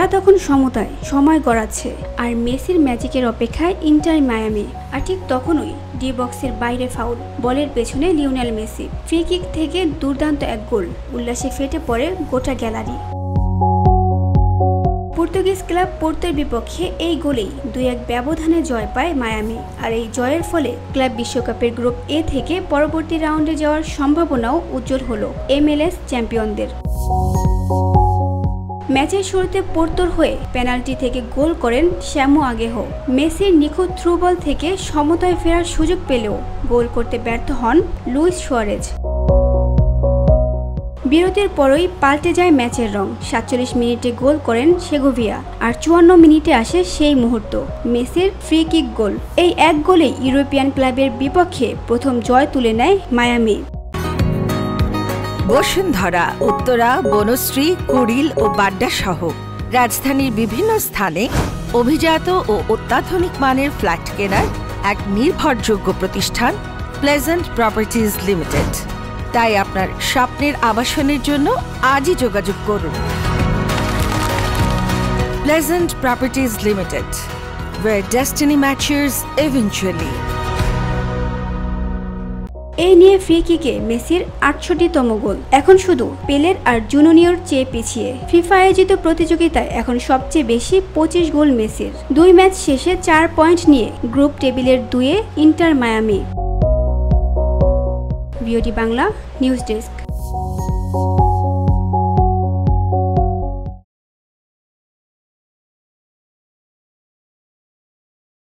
খেলা তখন সমতায় সময় গড়াচ্ছে, আর মেসির ম্যাজিকের অপেক্ষায় ইন্টার মায়ামি। আর ঠিক তখনই ডি বক্সের বাইরে ফাউল, বলের পেছনে লিওনেল মেসি। ফ্রি কিক থেকে দুর্দান্ত এক গোল, উল্লাসে ফেটে পড়ে গোটা গ্যালারি। পর্তুগিজ ক্লাব পোর্তোর বিপক্ষে এই গোলেই 2-1 ব্যবধানে জয় পায় মায়ামি। আর এই জয়ের ফলে ক্লাব বিশ্বকাপের গ্রুপ এ থেকে পরবর্তী রাউন্ডে যাওয়ার সম্ভাবনাও উজ্জ্বল হলো MLS চ্যাম্পিয়নদের। ম্যাচের শুরুতে পোর্তোর হয়ে পেনাল্টি থেকে গোল করেন শ্যামু আগেহো। মেসির নিখুঁত থ্রু বল থেকে সমতায় ফেরার সুযোগ পেলেও গোল করতে ব্যর্থ হন লুইস সুয়ারেজ। বিরতির পরই পাল্টে যায় ম্যাচের রং। 47 মিনিটে গোল করেন সেগোভিয়া, আর 54 মিনিটে আসে সেই মুহূর্ত, মেসির ফ্রি কিক গোল। এই এক গোলেই ইউরোপিয়ান ক্লাবের বিপক্ষে প্রথম জয় তুলে নেয় মায়ামি। বসুন্ধরা, উত্তরা, বনশ্রী, কুড়িল ও বাড্ডা সহ রাজধানীর বিভিন্ন স্থানে অভিজাত ও অত্যাধুনিক মানের ফ্ল্যাট কেনার এক নির্ভরযোগ্য প্রতিষ্ঠান প্লেজেন্ট প্রপার্টিজ লিমিটেড। তাই আপনার স্বপ্নের আবাসনের জন্য আজই যোগাযোগ করুন। Pleasant properties limited, where destiny matches eventually। এই নিয়ে ফ্রি কিকে মেসির 68তম গোল। এখন শুধু পেলের আর জুনিয়র চেয়ে পিছিয়ে। ফিফা আয়োজিত প্রতিযোগিতায় এখন সবচেয়ে বেশি 25 গোল মেসির। 2 ম্যাচ শেষে 4 পয়েন্ট নিয়ে গ্রুপ টেবিলের 2-এ Inter Miami. VOD Bangla news desk.